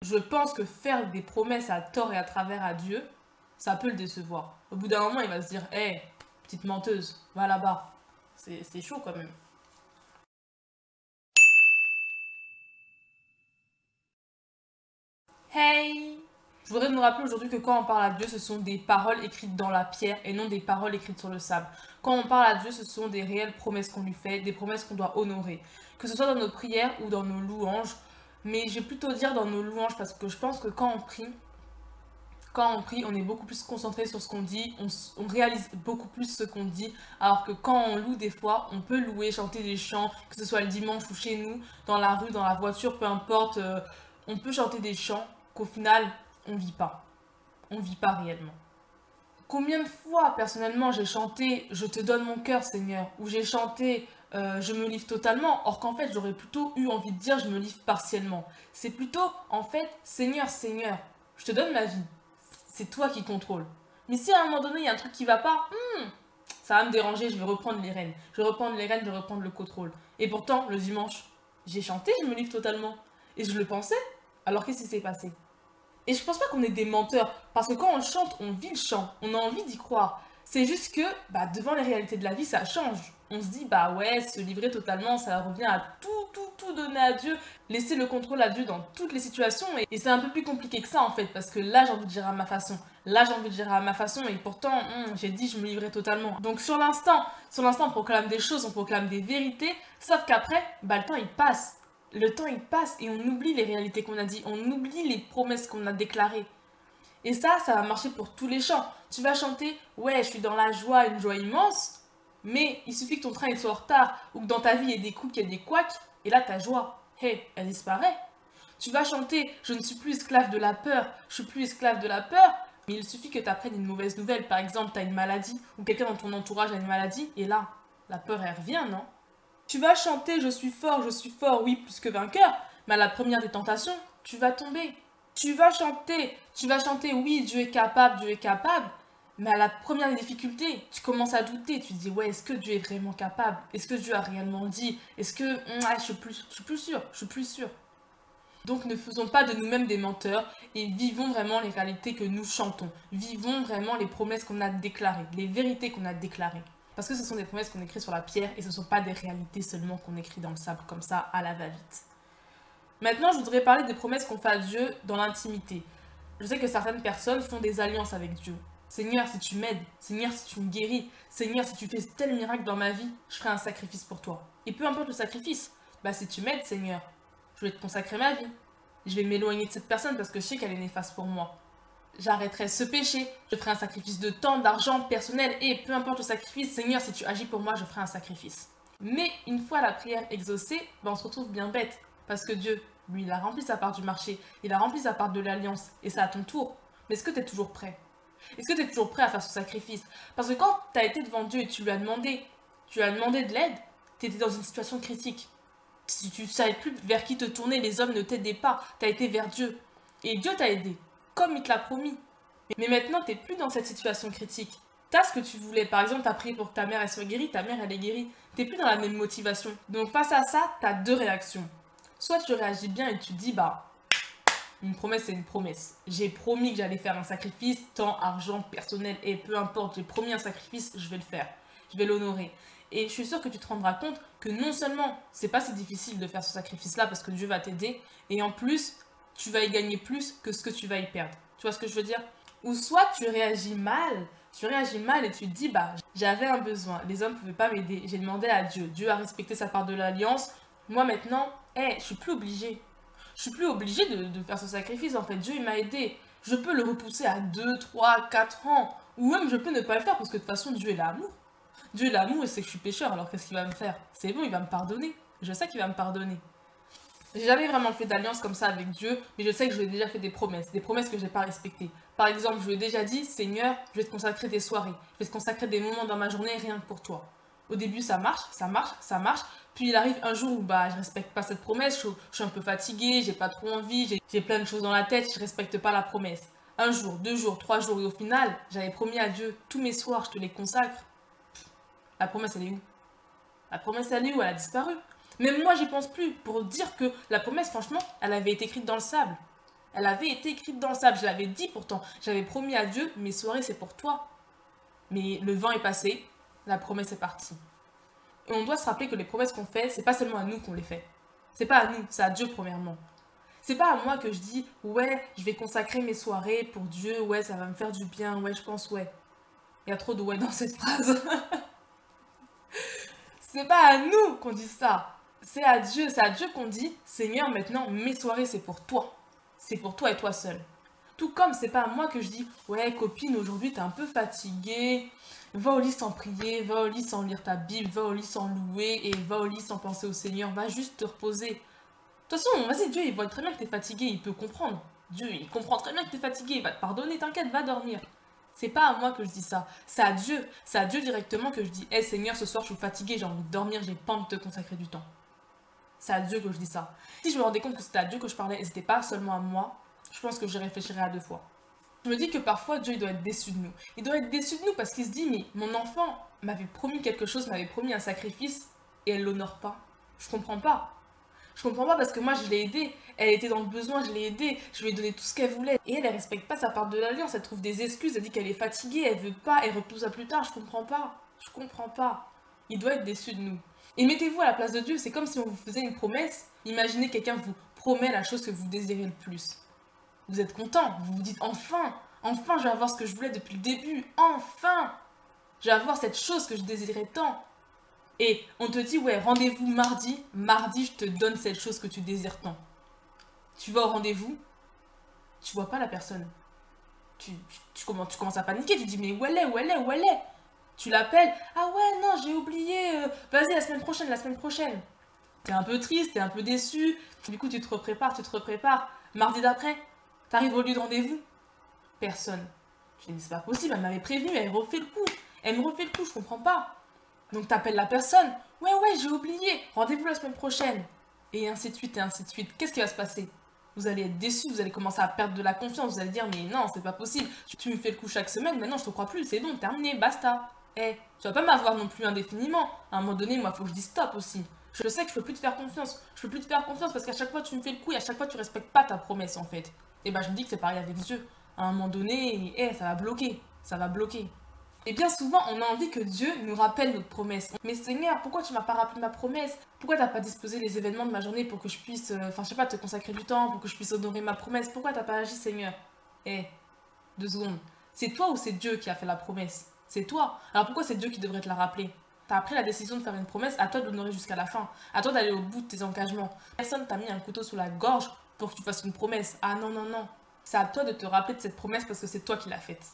je pense que faire des promesses à tort et à travers à Dieu, ça peut le décevoir. Au bout d'un moment, il va se dire, hé, hey, petite menteuse, va là-bas. C'est chaud quand même. Hey! Je voudrais nous rappeler aujourd'hui que quand on parle à Dieu, ce sont des paroles écrites dans la pierre et non des paroles écrites sur le sable. Quand on parle à Dieu, ce sont des réelles promesses qu'on lui fait, des promesses qu'on doit honorer. Que ce soit dans nos prières ou dans nos louanges. Mais je vais plutôt dire dans nos louanges parce que je pense que quand on prie, on est beaucoup plus concentré sur ce qu'on dit, on réalise beaucoup plus ce qu'on dit, alors que quand on loue des fois, on peut louer, chanter des chants, que ce soit le dimanche ou chez nous, dans la rue, dans la voiture, peu importe, on peut chanter des chants qu'au final, on vit pas. On vit pas réellement. Combien de fois, personnellement, j'ai chanté « Je te donne mon cœur, Seigneur » ou j'ai chanté Je me livre totalement », or qu'en fait, j'aurais plutôt eu envie de dire « Je me livre partiellement ». C'est plutôt, en fait, « Seigneur, Seigneur, je te donne ma vie ». C'est toi qui contrôles. Mais si à un moment donné, il y a un truc qui va pas, ça va me déranger, je vais reprendre les rênes. Je vais reprendre les rênes, je vais reprendre le contrôle. Et pourtant, le dimanche, j'ai chanté Je me livre totalement. Et je le pensais. Alors qu'est-ce qui s'est passé? Et je pense pas qu'on est des menteurs, parce que quand on chante, on vit le chant, on a envie d'y croire. C'est juste que, devant les réalités de la vie, ça change. On se dit, bah ouais, se livrer totalement, ça revient à tout donner à Dieu, laisser le contrôle à Dieu dans toutes les situations. Et c'est un peu plus compliqué que ça, en fait, parce que là, j'ai envie de gérer à ma façon. Là, j'ai envie de gérer à ma façon, et pourtant, j'ai dit, je me livrais totalement. Donc, sur l'instant, on proclame des choses, on proclame des vérités, sauf qu'après, le temps, il passe. Le temps il passe et on oublie les réalités qu'on a dit, on oublie les promesses qu'on a déclarées. Et ça va marcher pour tous les chants. Tu vas chanter, ouais, je suis dans la joie, une joie immense, mais il suffit que ton train soit en retard ou que dans ta vie il y ait des coups, qu'il y ait des couacs, et là ta joie, hey, elle disparaît. Tu vas chanter, je ne suis plus esclave de la peur, je suis plus esclave de la peur, mais il suffit que tu apprennes une mauvaise nouvelle, par exemple, tu as une maladie ou quelqu'un dans ton entourage a une maladie, et là, la peur elle revient, non? Tu vas chanter je suis fort, oui, plus que vainqueur, mais à la première des tentations, tu vas tomber. Tu vas chanter, oui, Dieu est capable, mais à la première des difficultés, tu commences à douter, tu te dis, ouais, est-ce que Dieu est vraiment capable? Est-ce que Dieu a réellement dit? Est-ce que, je suis plus sûr, je suis plus sûr. Donc ne faisons pas de nous-mêmes des menteurs et vivons vraiment les réalités que nous chantons. Vivons vraiment les promesses qu'on a déclarées, les vérités qu'on a déclarées. Parce que ce sont des promesses qu'on écrit sur la pierre et ce ne sont pas des réalités seulement qu'on écrit dans le sable comme ça à la va-vite. Maintenant, je voudrais parler des promesses qu'on fait à Dieu dans l'intimité. Je sais que certaines personnes font des alliances avec Dieu. Seigneur, si tu m'aides, Seigneur, si tu me guéris, Seigneur, si tu fais tel miracle dans ma vie, je ferai un sacrifice pour toi. Et peu importe le sacrifice, si tu m'aides, Seigneur, je vais te consacrer ma vie. Je vais m'éloigner de cette personne parce que je sais qu'elle est néfaste pour moi. J'arrêterai ce péché, je ferai un sacrifice de temps, d'argent, personnel, et peu importe le sacrifice, Seigneur, si tu agis pour moi, je ferai un sacrifice. Mais une fois la prière exaucée, on se retrouve bien bête, parce que Dieu, lui, il a rempli sa part du marché, il a rempli sa part de l'alliance, et c'est à ton tour. Mais est-ce que tu es toujours prêt? Est-ce que tu es toujours prêt à faire ce sacrifice? Parce que quand tu as été devant Dieu et tu lui as demandé de l'aide, tu étais dans une situation critique. Si tu ne savais plus vers qui te tourner, les hommes ne t'aidaient pas, tu as été vers Dieu. Et Dieu t'a aidé, comme il te l'a promis. Mais maintenant, tu n'es plus dans cette situation critique. Tu as ce que tu voulais. Par exemple, tu as prié pour que ta mère elle soit guérie, ta mère elle est guérie. Tu n'es plus dans la même motivation. Donc face à ça, tu as deux réactions. Soit tu réagis bien et tu te dis, une promesse c'est une promesse. J'ai promis que j'allais faire un sacrifice, temps, argent, personnel, et peu importe, j'ai promis un sacrifice, je vais le faire. Je vais l'honorer. Et je suis sûre que tu te rendras compte que non seulement c'est pas si difficile de faire ce sacrifice-là parce que Dieu va t'aider, et en plus, tu vas y gagner plus que ce que tu vas y perdre. Tu vois ce que je veux dire? Ou soit tu réagis mal et tu te dis, j'avais un besoin, les hommes ne pouvaient pas m'aider, j'ai demandé à Dieu, Dieu a respecté sa part de l'alliance, moi maintenant, je suis plus obligée. Je suis plus obligée de faire ce sacrifice, en fait, Dieu il m'a aidé. Je peux le repousser à 2, 3, 4 ans, ou même je peux ne pas le faire parce que de toute façon Dieu est l'amour. Dieu est l'amour et c'est que je suis pécheur, alors qu'est-ce qu'il va me faire? C'est bon, il va me pardonner. Je sais qu'il va me pardonner. J'ai jamais vraiment fait d'alliance comme ça avec Dieu, mais je sais que je lui ai déjà fait des promesses que je n'ai pas respectées. Par exemple, je lui ai déjà dit, Seigneur, je vais te consacrer des soirées, je vais te consacrer des moments dans ma journée rien que pour toi. Au début, ça marche, puis il arrive un jour où je respecte pas cette promesse, je suis un peu fatiguée, j'ai pas trop envie, j'ai plein de choses dans la tête, je respecte pas la promesse. Un jour, 2 jours, 3 jours, et au final, j'avais promis à Dieu, tous mes soirs, je te les consacre. La promesse, elle est où? La promesse, elle est où? Elle a disparu. Même moi, j'y pense plus. Pour dire que la promesse, franchement, elle avait été écrite dans le sable. Elle avait été écrite dans le sable, je l'avais dit pourtant. J'avais promis à Dieu, mes soirées c'est pour toi. Mais le vent est passé, la promesse est partie. Et on doit se rappeler que les promesses qu'on fait, c'est pas seulement à nous qu'on les fait. C'est pas à nous, c'est à Dieu premièrement. C'est pas à moi que je dis, ouais, je vais consacrer mes soirées pour Dieu, ouais, ça va me faire du bien, ouais, je pense, ouais. Il y a trop de ouais dans cette phrase. C'est pas à nous qu'on dit ça. C'est à Dieu qu'on dit, Seigneur, maintenant, mes soirées, c'est pour toi. C'est pour toi et toi seul. Tout comme c'est pas à moi que je dis, ouais, copine, aujourd'hui, t'es un peu fatiguée. Va au lit sans prier, va au lit sans lire ta Bible, va au lit sans louer et va au lit sans penser au Seigneur. Va juste te reposer. De toute façon, vas-y, Dieu, il voit très bien que t'es fatigué, il peut comprendre. Dieu, il comprend très bien que t'es fatigué, il va te pardonner, t'inquiète, va dormir. C'est pas à moi que je dis ça, c'est à Dieu directement que je dis, hé Seigneur, ce soir je suis fatigué, j'ai envie de dormir, j'ai pas envie de te consacrer du temps. C'est à Dieu que je dis ça. Si je me rendais compte que c'était à Dieu que je parlais et c'était pas seulement à moi, je pense que je réfléchirais à deux fois. Je me dis que parfois Dieu il doit être déçu de nous. Il doit être déçu de nous parce qu'il se dit, mais mon enfant m'avait promis quelque chose, m'avait promis un sacrifice et elle l'honore pas. Je comprends pas. Je comprends pas parce que moi je l'ai aidée, elle était dans le besoin, je l'ai aidée, je lui ai donné tout ce qu'elle voulait. Et elle respecte pas sa part de l'alliance, elle trouve des excuses, elle dit qu'elle est fatiguée, elle veut pas, elle repousse à plus tard, je comprends pas. Je comprends pas. Il doit être déçu de nous. Et mettez-vous à la place de Dieu, c'est comme si on vous faisait une promesse. Imaginez quelqu'un vous promet la chose que vous désirez le plus. Vous êtes content, vous vous dites enfin, enfin je vais avoir ce que je voulais depuis le début, enfin je vais avoir cette chose que je désirais tant. Et on te dit, ouais, rendez-vous mardi. Mardi, je te donne cette chose que tu désires tant. Tu vas au rendez-vous, tu vois pas la personne. Tu commences à paniquer, tu dis, mais où elle est, où elle est, où elle est? Tu l'appelles, ah ouais, non, j'ai oublié, vas-y, la semaine prochaine, la semaine prochaine. T'es un peu triste, t'es un peu déçu, du coup, tu te reprépares, tu te reprépares. Mardi d'après, t'arrives au lieu de rendez-vous, personne. Je dis, mais c'est pas possible, elle m'avait prévenu, elle refait le coup. Elle me refait le coup, je comprends pas. Donc t'appelles la personne. Ouais, ouais, j'ai oublié. Rendez-vous la semaine prochaine. Et ainsi de suite, et ainsi de suite. Qu'est-ce qui va se passer? Vous allez être déçu, vous allez commencer à perdre de la confiance. Vous allez dire, mais non, c'est pas possible. Tu me fais le coup chaque semaine, maintenant je te crois plus. C'est bon, terminé, basta. Eh, tu vas pas m'avoir non plus indéfiniment. À un moment donné, moi, faut que je dise stop aussi. Je sais que je peux plus te faire confiance. Je peux plus te faire confiance parce qu'à chaque fois tu me fais le coup et à chaque fois tu respectes pas ta promesse en fait. Et bah je me dis que c'est pareil avec Dieu. À un moment donné, ça va bloquer. Ça va bloquer. Et bien souvent, on a envie que Dieu nous rappelle notre promesse. Mais Seigneur, pourquoi tu m'as pas rappelé ma promesse? Pourquoi t'as pas disposé les événements de ma journée pour que je puisse, enfin je sais pas, te consacrer du temps, pour que je puisse honorer ma promesse? Pourquoi t'as pas agi, Seigneur? Eh, 2 secondes. C'est toi ou c'est Dieu qui a fait la promesse? C'est toi. Alors pourquoi c'est Dieu qui devrait te la rappeler? T'as pris la décision de faire une promesse, à toi de l'honorer jusqu'à la fin. À toi d'aller au bout de tes engagements. Personne t'a mis un couteau sous la gorge pour que tu fasses une promesse. Ah non, non, non. C'est à toi de te rappeler de cette promesse parce que c'est toi qui l'as faite.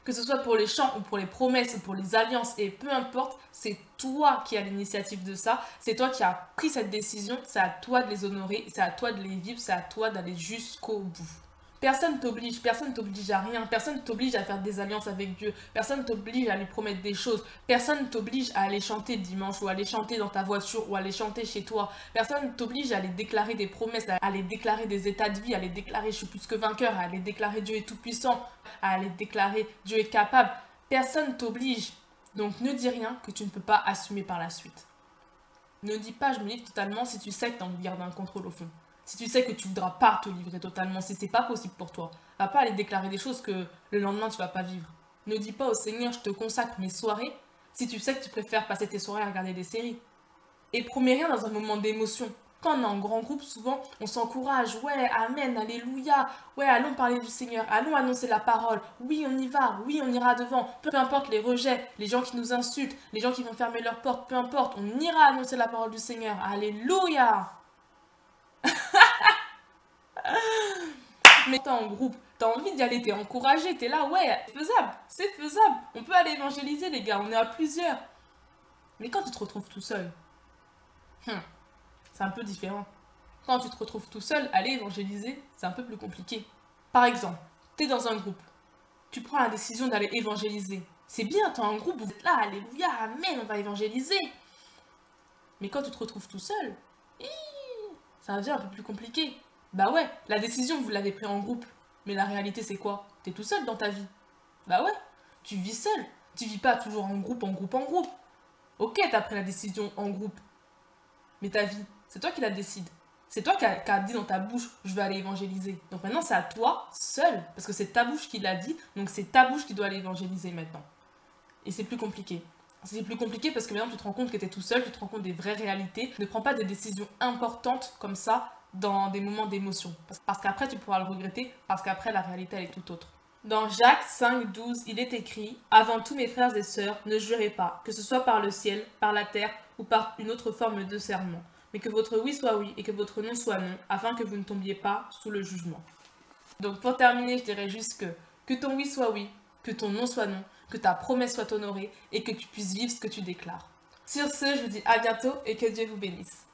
Que ce soit pour les chants ou pour les promesses ou pour les alliances, et peu importe, c'est toi qui as l'initiative de ça, c'est toi qui as pris cette décision, c'est à toi de les honorer, c'est à toi de les vivre, c'est à toi d'aller jusqu'au bout. Personne t'oblige à rien, personne t'oblige à faire des alliances avec Dieu, personne t'oblige à lui promettre des choses, personne t'oblige à aller chanter le dimanche ou à aller chanter dans ta voiture ou à aller chanter chez toi, personne t'oblige à aller déclarer des promesses, à aller déclarer des états de vie, à aller déclarer je suis plus que vainqueur, à aller déclarer Dieu est tout puissant, à aller déclarer Dieu est capable. Personne t'oblige, donc ne dis rien que tu ne peux pas assumer par la suite. Ne dis pas je me livre totalement si tu sais que tu as envie de garder un contrôle au fond. Si tu sais que tu voudras pas te livrer totalement, si c'est pas possible pour toi, va pas aller déclarer des choses que le lendemain tu vas pas vivre. Ne dis pas au Seigneur je te consacre mes soirées si tu sais que tu préfères passer tes soirées à regarder des séries. Et promets rien dans un moment d'émotion. Quand on est en grand groupe, souvent, on s'encourage. Ouais, amen, alléluia. Ouais, allons parler du Seigneur. Allons annoncer la parole. Oui, on y va. Oui, on ira devant. Peu importe les rejets, les gens qui nous insultent, les gens qui vont fermer leurs portes. Peu importe, on ira annoncer la parole du Seigneur. Alléluia. Mais t'es en groupe, t'as envie d'y aller, t'es encouragé, t'es là, ouais, c'est faisable. On peut aller évangéliser, les gars, on est à plusieurs. Mais quand tu te retrouves tout seul, c'est un peu différent. Quand tu te retrouves tout seul, aller évangéliser, c'est un peu plus compliqué. Par exemple, t'es dans un groupe, tu prends la décision d'aller évangéliser. C'est bien, t'es en groupe, vous êtes là, alléluia, amen, on va évangéliser. Mais quand tu te retrouves tout seul, ça devient un peu plus compliqué. Bah ouais, la décision, vous l'avez prise en groupe. Mais la réalité, c'est quoi? T'es tout seul dans ta vie. Bah ouais, tu vis seul. Tu vis pas toujours en groupe, en groupe, en groupe. Ok, t'as pris la décision en groupe. Mais ta vie, c'est toi qui la décides. C'est toi qui a dit dans ta bouche, je vais aller évangéliser. Donc maintenant, c'est à toi, seul, parce que c'est ta bouche qui l'a dit, donc c'est ta bouche qui doit aller évangéliser maintenant. Et c'est plus compliqué. C'est plus compliqué parce que maintenant, tu te rends compte que tu es tout seul, tu te rends compte des vraies réalités. Ne prends pas des décisions importantes comme ça dans des moments d'émotion. Parce qu'après, tu pourras le regretter, parce qu'après, la réalité, elle est tout autre. Dans Jacques 5,12, il est écrit « Avant tout, mes frères et sœurs, ne jurez pas, que ce soit par le ciel, par la terre ou par une autre forme de serment. Mais que votre oui soit oui et que votre non soit non, afin que vous ne tombiez pas sous le jugement. » Donc pour terminer, je dirais juste que ton oui soit oui, que ton non soit non, que ta promesse soit honorée et que tu puisses vivre ce que tu déclares. Sur ce, je vous dis à bientôt et que Dieu vous bénisse.